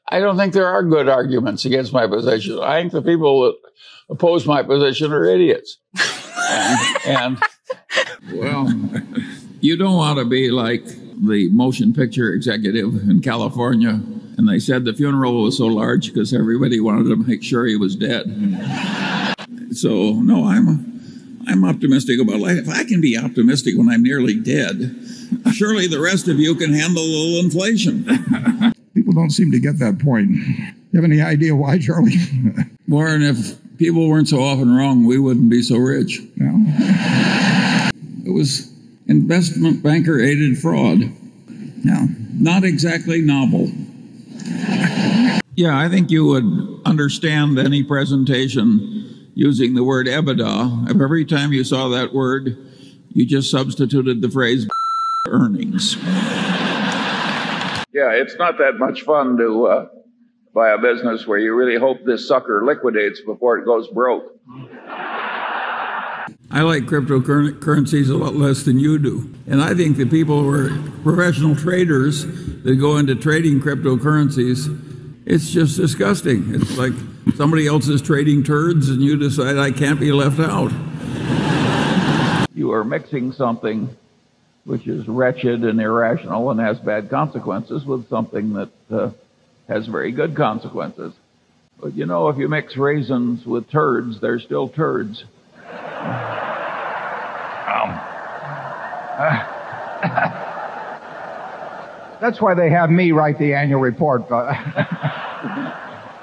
I don't think there are good arguments against my position. I think the people that oppose my position are idiots. and well, you don't want to be like the motion picture executive in California, and they said the funeral was so large because everybody wanted to make sure he was dead. So, no, I'm optimistic about life. If I can be optimistic when I'm nearly dead, surely the rest of you can handle a little inflation. People don't seem to get that point. You have any idea why, Charlie? Warren, if people weren't so often wrong, we wouldn't be so rich. No. It was investment banker-aided fraud. No. Not exactly novel. Yeah, I think you would understand any presentation using the word EBITDA. If every time you saw that word, you just substituted the phrase earnings. Yeah, it's not that much fun to buy a business where you really hope this sucker liquidates before it goes broke. I like cryptocurrencies a lot less than you do. And I think the people who are professional traders that go into trading cryptocurrencies, it's just disgusting. It's like somebody else is trading turds and you decide I can't be left out. You are mixing something which is wretched and irrational and has bad consequences with something that has very good consequences. But you know, if you mix raisins with turds, they're still turds. That's why they have me write the annual report.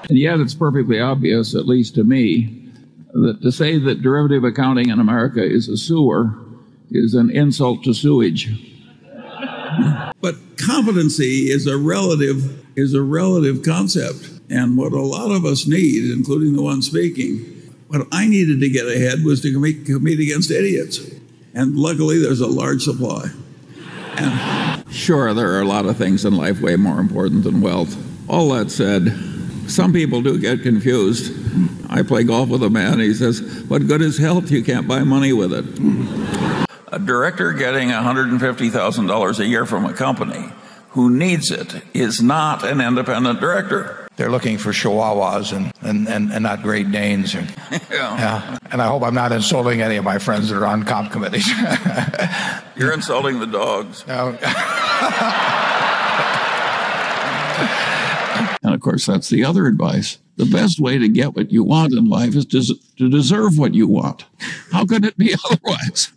And yet it's perfectly obvious, at least to me, that to say that derivative accounting in America is a sewer is an insult to sewage. But competency is a relative concept. And what a lot of us need, including the one speaking, what I needed to get ahead was to compete against idiots. And luckily, there's a large supply. And sure, there are a lot of things in life way more important than wealth. All that said, some people do get confused. I play golf with a man, he says, what good is health? You can't buy money with it. A director getting $150,000 a year from a company who needs it is not an independent director. They're looking for chihuahuas and not Great Danes. Yeah. And I hope I'm not insulting any of my friends that are on comp committees. You're insulting the dogs. And of course, that's the other advice. The best way to get what you want in life is to deserve what you want. How could it be otherwise?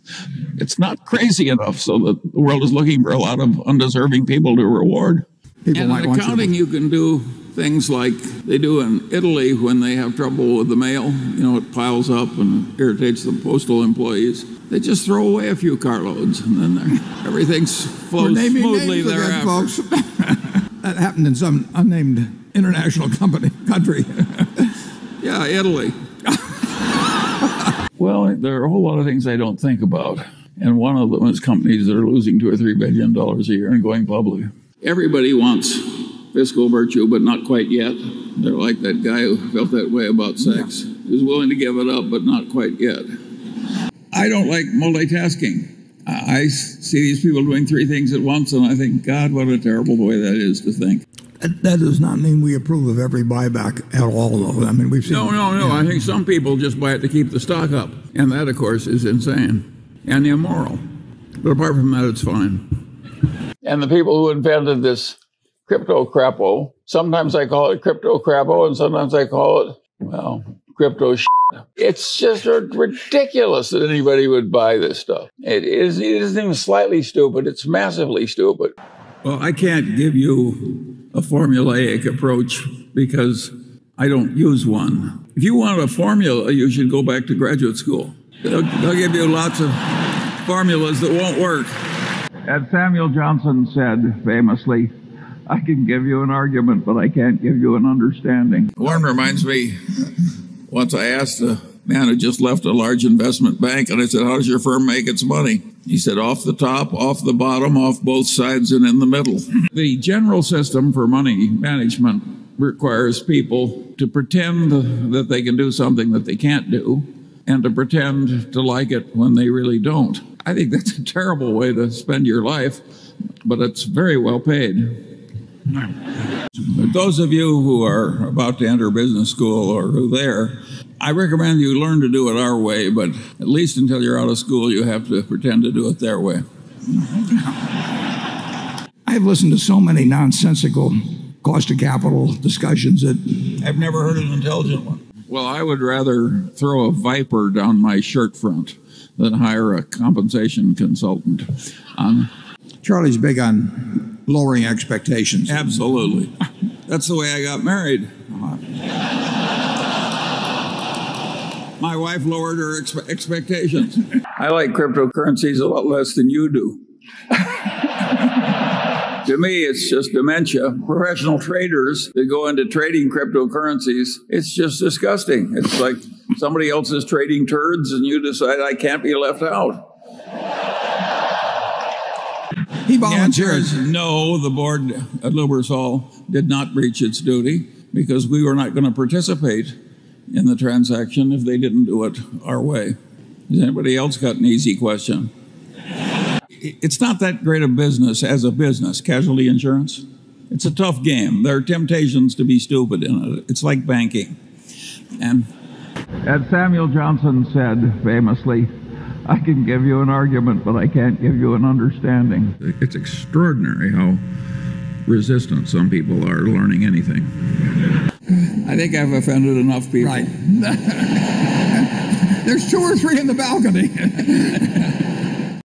It's not crazy enough so that the world is looking for a lot of undeserving people to reward. And in accounting, you can do things like they do in Italy when they have trouble with the mail. You know, it piles up and irritates the postal employees. They just throw away a few carloads, and then everything flows smoothly thereafter. Folks. That happened in some unnamed international country. Yeah, Italy. Well, there are a whole lot of things I don't think about. And one of them is companies that are losing $2 or $3 billion a year and going public. Everybody wants fiscal virtue, but not quite yet. They're like that guy who felt that way about sex. He was willing to give it up, but not quite yet. I don't like multitasking. I see these people doing three things at once, and I think, God, what a terrible way that is to think. That does not mean we approve of every buyback at all, though. I mean, we've seen... No. Yeah. I think some people just buy it to keep the stock up. And that, of course, is insane and immoral. But apart from that, it's fine. And the people who invented this crypto crapo, sometimes I call it crypto crapo, and sometimes I call it, well, crypto shit. It's just ridiculous that anybody would buy this stuff. It isn't even slightly stupid. It's massively stupid. Well, I can't give you a formulaic approach because I don't use one. If you want a formula, you should go back to graduate school. They'll give you lots of formulas that won't work. As Samuel Johnson said famously, I can give you an argument, but I can't give you an understanding. Warren reminds me, once I asked a man who just left a large investment bank, and I said, how does your firm make its money? He said, off the top, off the bottom, off both sides, and in the middle. The general system for money management requires people to pretend that they can do something that they can't do, and to pretend to like it when they really don't. I think that's a terrible way to spend your life, but it's very well paid. But those of you who are about to enter business school or who there, I recommend you learn to do it our way, but at least until you're out of school, you have to pretend to do it their way. I've listened to so many nonsensical cost of capital discussions that I've never heard an intelligent one. Well, I would rather throw a viper down my shirt front than hire a compensation consultant. Charlie's big on lowering expectations. Absolutely. That's the way I got married. My wife lowered her expectations. I like cryptocurrencies a lot less than you do. To me, it's just dementia. Professional traders that go into trading cryptocurrencies, it's just disgusting. It's like somebody else is trading turds and you decide I can't be left out. He volunteers. No, the board at Lubersol did not breach its duty because we were not going to participate in the transaction if they didn't do it our way. Has anybody else got an easy question? It's not that great a business as a business, casualty insurance. It's a tough game. There are temptations to be stupid in it. It's like banking. And As Samuel Johnson said famously, I can give you an argument, but I can't give you an understanding. it's extraordinary how resistant some people are to learning anything. I think I've offended enough people. Right. There's 2 or 3 in the balcony.